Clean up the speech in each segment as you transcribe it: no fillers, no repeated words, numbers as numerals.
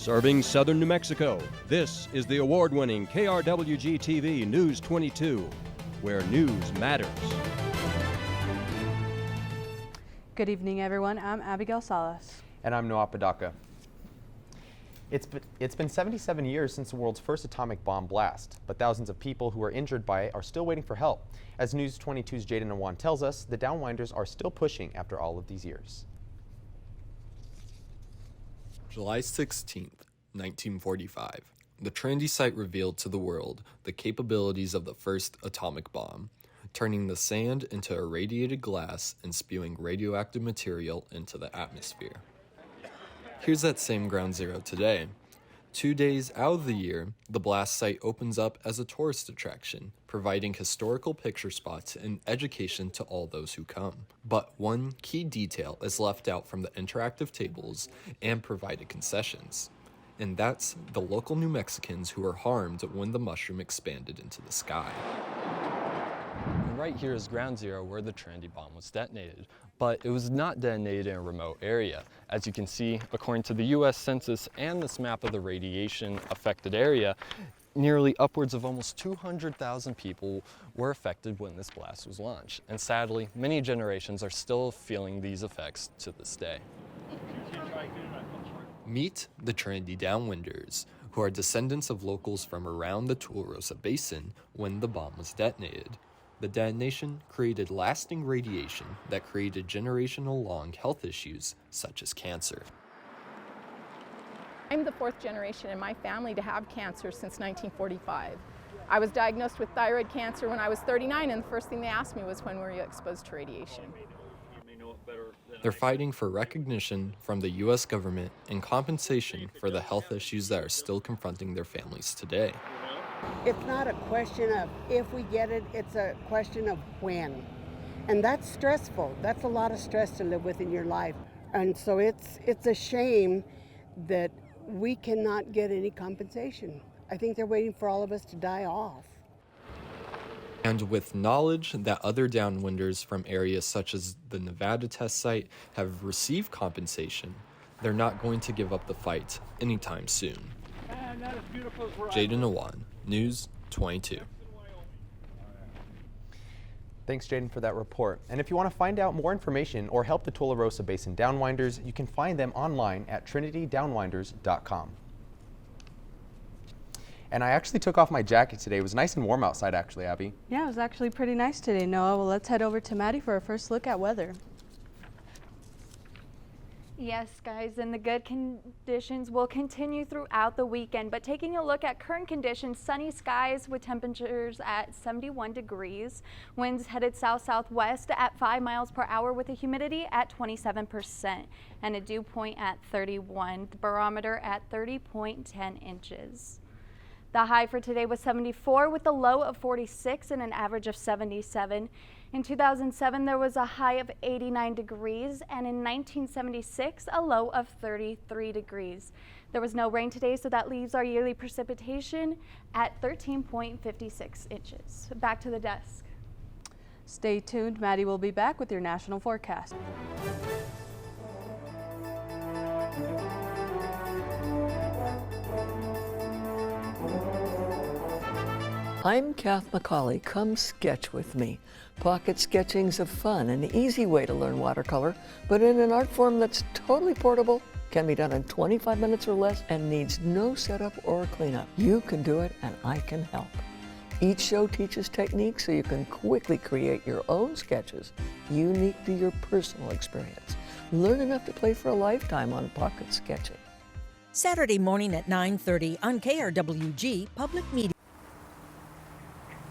Serving southern New Mexico, this is the award-winning KRWG-TV News 22, where news matters. Good evening, everyone. I'm Abigail Salas. And I'm Noah Padaka. It's been 77 years since the world's first atomic bomb blast, but thousands of people who were injured by it are still waiting for help. As News 22's Jaden Awan tells us, the downwinders are still pushing after all of these years. July 16th, 1945. The Trinity site revealed to the world the capabilities of the first atomic bomb, turning the sand into irradiated glass and spewing radioactive material into the atmosphere. Here's that same ground zero today. 2 days out of the year, the blast site opens up as a tourist attraction, providing historical picture spots and education to all those who come. But one key detail is left out from the interactive tables and provided concessions, and that's the local New Mexicans who were harmed when the mushroom expanded into the sky. And right here is ground zero where the Trinity bomb was detonated, but it was not detonated in a remote area. As you can see, according to the U.S. Census and this map of the radiation affected area, nearly upwards of almost 200,000 people were affected when this blast was launched. And sadly, many generations are still feeling these effects to this day. Meet the Trinity Downwinders, who are descendants of locals from around the Tularosa Basin when the bomb was detonated. The detonation created lasting radiation that created generational-long health issues such as cancer. I'm the fourth generation in my family to have cancer since 1945. I was diagnosed with thyroid cancer when I was 39, and the first thing they asked me was, when were you exposed to radiation? They're fighting for recognition from the U.S. government and compensation for the health issues that are still confronting their families today. It's not a question of if we get it, it's a question of when. And that's stressful. That's a lot of stress to live with in your life. And so it's a shame that we cannot get any compensation. I think they're waiting for all of us to die off. And with knowledge that other downwinders from areas such as the Nevada test site have received compensation, they're not going to give up the fight anytime soon. Jaden Awan, News 22. Thanks, Jaden, for that report. And if you want to find out more information or help the Tularosa Basin Downwinders, you can find them online at trinitydownwinders.com. And I actually took off my jacket today. It was nice and warm outside, actually, Abby. Yeah, it was actually pretty nice today, Noah. Well, let's head over to Maddie for a first look at weather. Yes, guys, and the good conditions will continue throughout the weekend, but taking a look at current conditions, sunny skies with temperatures at 71 degrees, winds headed south-southwest at 5 miles per hour with a humidity at 27%, and a dew point at 31, the barometer at 30.10 inches. The high for today was 74 with a low of 46 and an average of 77. In 2007, there was a high of 89 degrees, and in 1976, a low of 33 degrees. There was no rain today, so that leaves our yearly precipitation at 13.56 inches. Back to the desk. Stay tuned. Maddie will be back with your national forecast. I'm Kath McCauley. Come sketch with me. Pocket sketching's a fun and easy way to learn watercolor, but in an art form that's totally portable, can be done in 25 minutes or less, and needs no setup or cleanup. You can do it, and I can help. Each show teaches techniques so you can quickly create your own sketches, unique to your personal experience. Learn enough to play for a lifetime on pocket sketching. Saturday morning at 9:30 on KRWG-Public Media.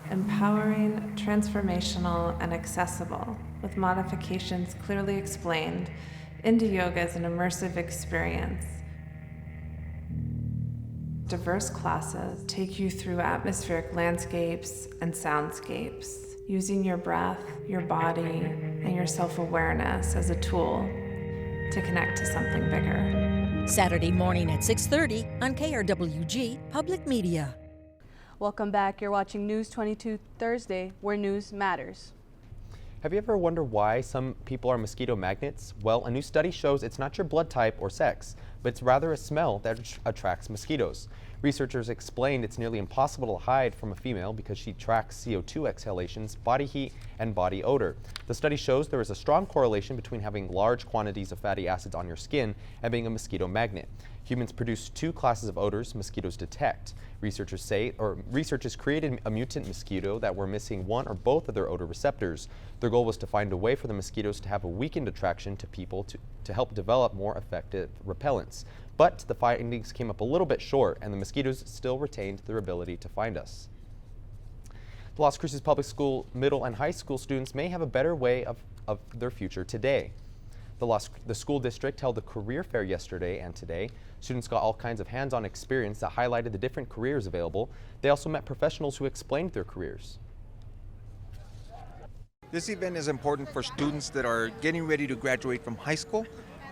Empowering, transformational, and accessible, with modifications clearly explained, Indie Yoga is an immersive experience. Diverse classes take you through atmospheric landscapes and soundscapes, using your breath, your body, and your self-awareness as a tool to connect to something bigger. Saturday morning at 6:30 on KRWG-Public Media. Welcome back. You're watching News 22 Thursday, where news matters. Have you ever wondered why some people are mosquito magnets? Well, a new study shows it's not your blood type or sex, but but it's rather a smell that attracts mosquitoes. Researchers explained it's nearly impossible to hide from a female because she tracks CO2 exhalations, body heat, and body odor. The study shows there is a strong correlation between having large quantities of fatty acids on your skin and being a mosquito magnet. Humans produce two classes of odors mosquitoes detect. Researchers created a mutant mosquito that were missing one or both of their odor receptors. Their goal was to find a way for the mosquitoes to have a weakened attraction to people to help develop more effective repellents. But the findings came up a little bit short, and the mosquitoes still retained their ability to find us. The Las Cruces Public School middle and high school students may have a better way of their future today. The school district held a career fair yesterday and today. Students got all kinds of hands-on experience that highlighted the different careers available. They also met professionals who explained their careers. This event is important for students that are getting ready to graduate from high school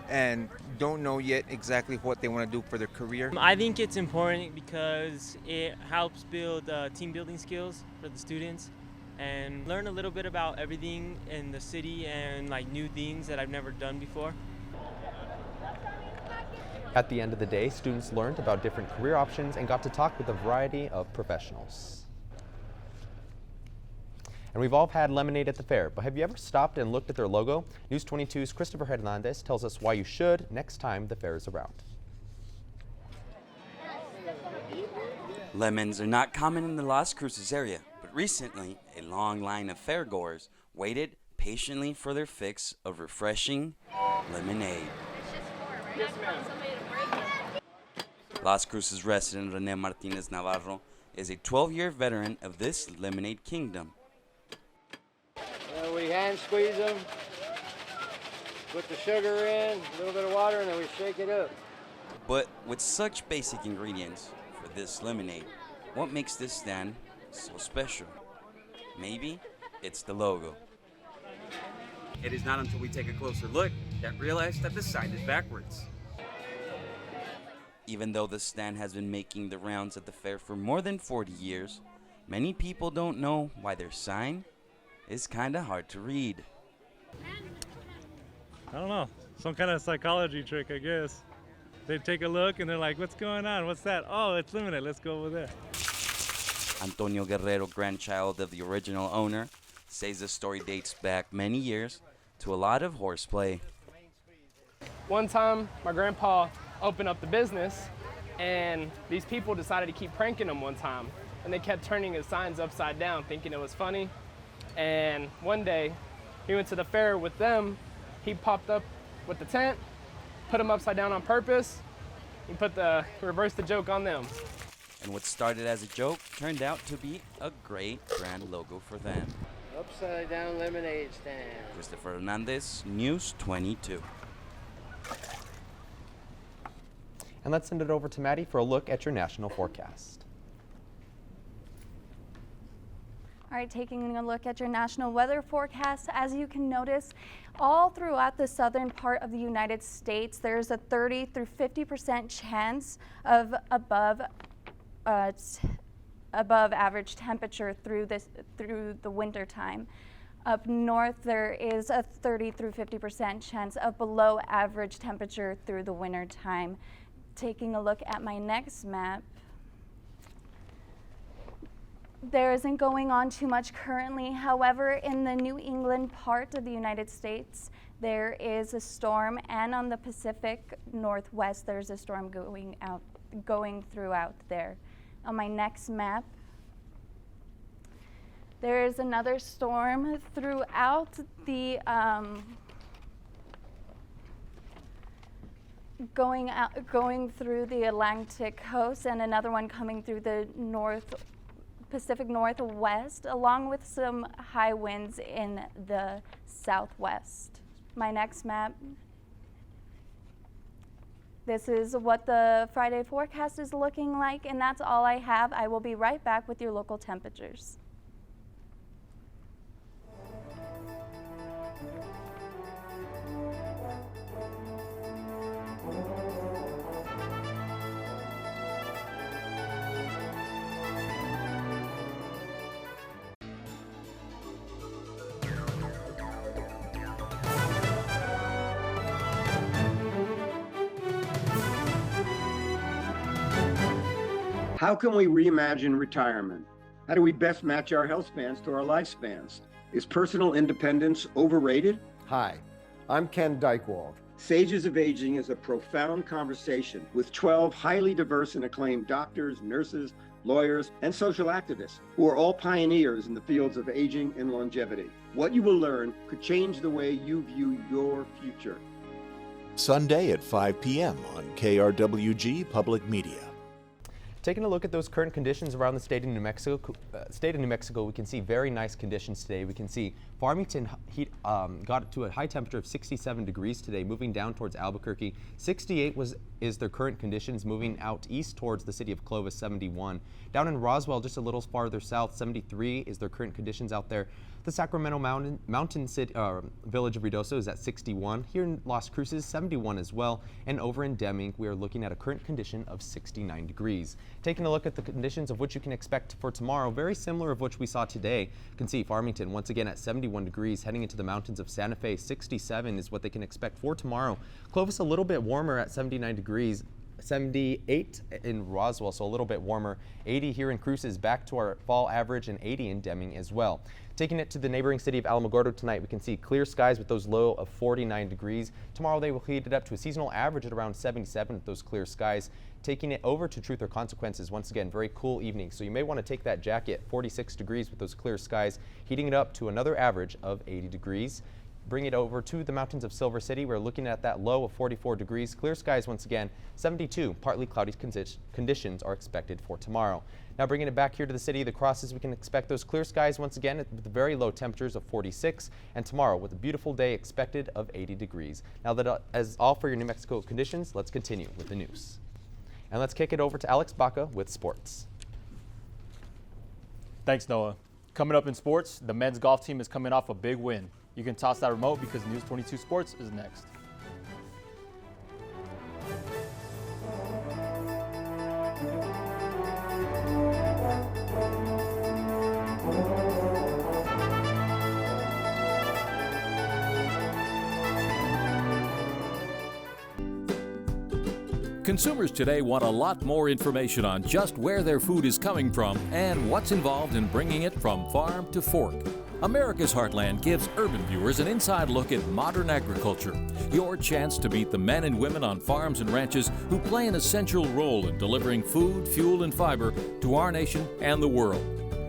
and don't know yet exactly what they want to do for their career. I think it's important because it helps build team building skills for the students and learn a little bit about everything in the city and like new things that I've never done before. At the end of the day, students learned about different career options and got to talk with a variety of professionals. And we've all had lemonade at the fair, but have you ever stopped and looked at their logo? News 22's Christopher Hernandez tells us why you should next time the fair is around. Lemons are not common in the Las Cruces area, but recently a long line of fairgoers waited patiently for their fix of refreshing lemonade. Yes, ma'am. Las Cruces resident Rene Martinez Navarro is a 12-year veteran of this lemonade kingdom. We hand squeeze them, put the sugar in, a little bit of water, and then we shake it up. But with such basic ingredients for this lemonade, what makes this stand so special? Maybe it's the logo. It is not until we take a closer look that we realize that the sign is backwards. Even though the stand has been making the rounds at the fair for more than 40 years, many people don't know why their sign is kinda hard to read. I don't know, some kind of psychology trick, I guess. They take a look and they're like, what's going on? What's that? Oh, it's lemonade, let's go over there. Antonio Guerrero, grandchild of the original owner, says the story dates back many years to a lot of horseplay. One time, my grandpa opened up the business and these people decided to keep pranking him one time. And they kept turning his signs upside down, thinking it was funny. And one day, he went to the fair with them. He popped up with the tent, put them upside down on purpose. He reversed the joke on them. And what started as a joke turned out to be a great brand logo for them. Upside down lemonade stand. Christopher Hernandez, News 22. And let's send it over to Maddie for a look at your national forecast. All right, taking a look at your national weather forecast, as you can notice, all throughout the southern part of the United States, there's a 30 through 50% chance of above average temperature through the winter time. Up north, there is a 30 through 50% chance of below average temperature through the winter time. Taking a look at my next map, there isn't going on too much currently. However, in the New England part of the United States, there is a storm, and on the Pacific Northwest, there's a storm going throughout there. On my next map, there is another storm throughout the going through the Atlantic coast, and another one coming through the Pacific Northwest, along with some high winds in the southwest. My next map. This is what the Friday forecast is looking like, and that's all I have. I will be right back with your local temperatures. How can we reimagine retirement? How do we best match our health spans to our lifespans? Is personal independence overrated? Hi, I'm Ken Dykewald. Sages of Aging is a profound conversation with 12 highly diverse and acclaimed doctors, nurses, lawyers, and social activists who are all pioneers in the fields of aging and longevity. What you will learn could change the way you view your future. Sunday at 5 p.m. on KRWG-Public Media. Taking a look at those current conditions around the state of New Mexico, we can see very nice conditions today. We can see Farmington got to a high temperature of 67 degrees today, moving down towards Albuquerque. 68 is their current conditions, moving out east towards the city of Clovis, 71. Down in Roswell, just a little farther south, 73 is their current conditions out there. The Sacramento Mountain City, village of Ruidoso is at 61. Here in Las Cruces, 71 as well. And over in Deming, we are looking at a current condition of 69 degrees. Taking a look at the conditions of which you can expect for tomorrow, very similar of which we saw today. You can see Farmington once again at 71 degrees, heading into the mountains of Santa Fe. 67 is what they can expect for tomorrow. Clovis a little bit warmer at 79 degrees. 78 in Roswell, so a little bit warmer. 80 here in Cruces, back to our fall average, and 80 in Deming as well. Taking it to the neighboring city of Alamogordo tonight, we can see clear skies with those low of 49 degrees. Tomorrow they will heat it up to a seasonal average at around 77 with those clear skies. Taking it over to Truth or Consequences, once again, very cool evening. So you may want to take that jacket, 46 degrees with those clear skies, heating it up to another average of 80 degrees. Bring it over to the mountains of Silver City. We're looking at that low of 44 degrees. Clear skies once again, 72. Partly cloudy conditions are expected for tomorrow. Now bringing it back here to the city of the Cruces, we can expect those clear skies once again with the very low temperatures of 46. And tomorrow with a beautiful day expected of 80 degrees. Now that is all for your New Mexico conditions, let's continue with the news. And let's kick it over to Alex Baca with sports. Thanks, Noah. Coming up in sports, the men's golf team is coming off a big win. You can toss that remote because News22 Sports is next. Consumers today want a lot more information on just where their food is coming from and what's involved in bringing it from farm to fork. America's Heartland gives urban viewers an inside look at modern agriculture. Your chance to meet the men and women on farms and ranches who play an essential role in delivering food, fuel, and fiber to our nation and the world.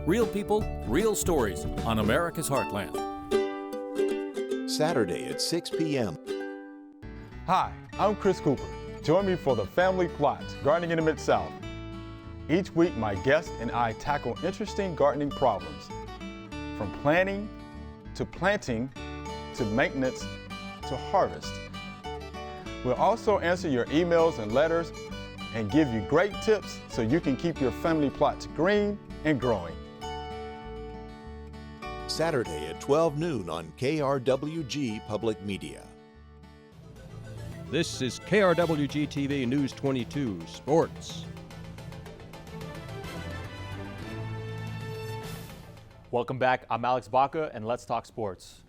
Real people, real stories on America's Heartland. Saturday at 6 p.m. Hi, I'm Chris Cooper. Join me for the Family Plot, Gardening in the Mid-South. Each week, my guests and I tackle interesting gardening problems. From planning, to planting, to maintenance, to harvest. We'll also answer your emails and letters and give you great tips so you can keep your family plots green and growing. Saturday at 12 noon on KRWG Public Media. This is KRWG-TV News 22 Sports. Welcome back. I'm Alex Baca, and let's talk sports.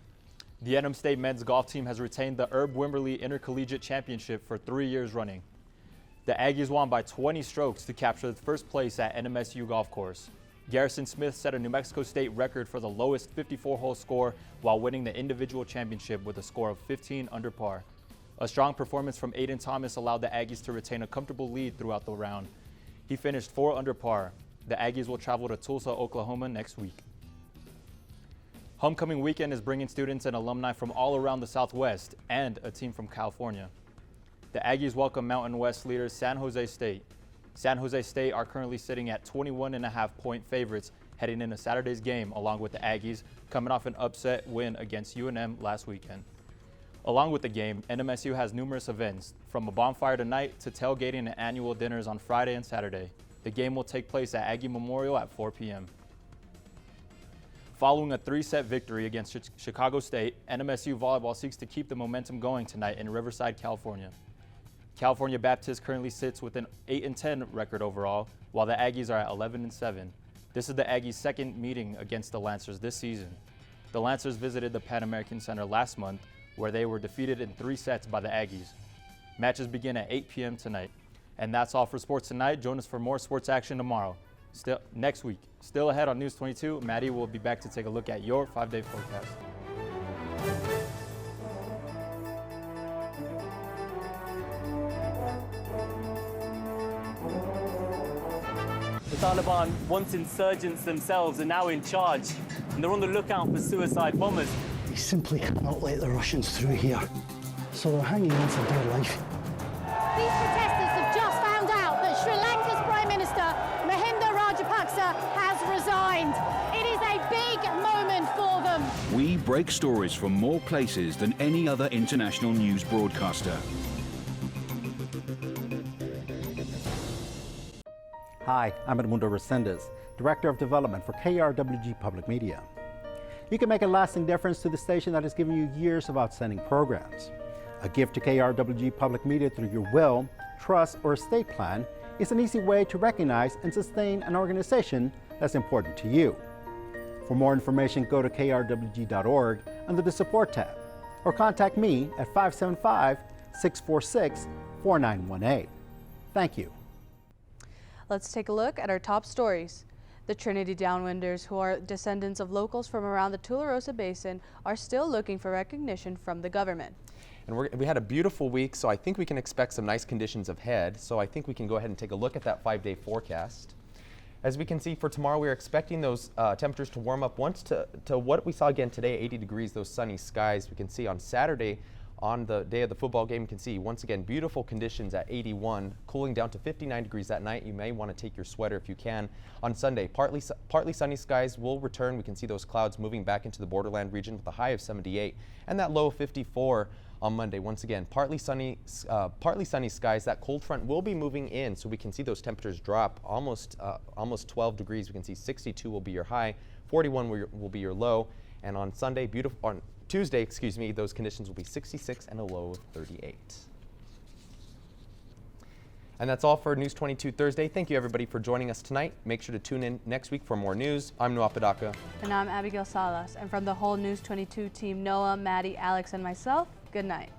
The NM State men's golf team has retained the Herb Wimberly Intercollegiate Championship for 3 years running. The Aggies won by 20 strokes to capture the first place at NMSU Golf Course. Garrison Smith set a New Mexico State record for the lowest 54-hole score while winning the individual championship with a score of 15 under par. A strong performance from Aiden Thomas allowed the Aggies to retain a comfortable lead throughout the round. He finished 4 under par. The Aggies will travel to Tulsa, Oklahoma next week. Homecoming weekend is bringing students and alumni from all around the Southwest and a team from California. The Aggies welcome Mountain West leaders San Jose State. San Jose State are currently sitting at 21.5-point favorites heading into Saturday's game, along with the Aggies coming off an upset win against UNM last weekend. Along with the game, NMSU has numerous events, from a bonfire tonight to tailgating and annual dinners on Friday and Saturday. The game will take place at Aggie Memorial at 4 p.m. Following a 3-set victory against Chicago State, NMSU volleyball seeks to keep the momentum going tonight in Riverside, California. California Baptist currently sits with an 8-10 record overall, while the Aggies are at 11-7. This is the Aggies' second meeting against the Lancers this season. The Lancers visited the Pan American Center last month, where they were defeated in 3 sets by the Aggies. Matches begin at 8 p.m. tonight. And that's all for sports tonight. Join us for more sports action tomorrow. Next week. Still ahead on News 22, Maddie will be back to take a look at your 5-day forecast. The Taliban, once insurgents themselves, are now in charge, and they're on the lookout for suicide bombers. They simply cannot let the Russians through here, so they're hanging on for dear life. These protesters have just found out that Sri Lanka's Prime Minister, Mahinda Rajapaksa, has resigned. It is a big moment for them. We break stories from more places than any other international news broadcaster. Hi, I'm Edmundo Resendez, Director of Development for KRWG-Public Media. You can make a lasting difference to the station that has given you years of outstanding programs. A gift to KRWG-Public Media through your will, trust, or estate plan is an easy way to recognize and sustain an organization that's important to you. For more information, go to krwg.org under the Support tab, or contact me at 575-646-4918. Thank you. Let's take a look at our top stories. The Trinity Downwinders, who are descendants of locals from around the Tularosa Basin, are still looking for recognition from the government. And we had a beautiful week, so I think we can expect some nice conditions ahead. So I think we can go ahead and take a look at that 5-day forecast. As we can see for tomorrow, we're expecting those temperatures to warm up once to what we saw again today, 80 degrees, those sunny skies. We can see on Saturday, on the day of the football game, you can see once again beautiful conditions at 81, cooling down to 59 degrees that night. You may want to take your sweater if you can. On Sunday, partly sunny skies will return. We can see those clouds moving back into the borderland region with a high of 78 and that low of 54 on Monday. Once again, partly sunny skies. That cold front will be moving in, so we can see those temperatures drop almost 12 degrees. We can see 62 will be your high, 41 will be your low, and on Tuesday, those conditions will be 66 and a low of 38. And that's all for News 22 Thursday. Thank you everybody for joining us tonight. Make sure to tune in next week for more news. I'm Noah Padaka. And I'm Abigail Salas. And from the whole News 22 team, Noah, Maddie, Alex, and myself, good night.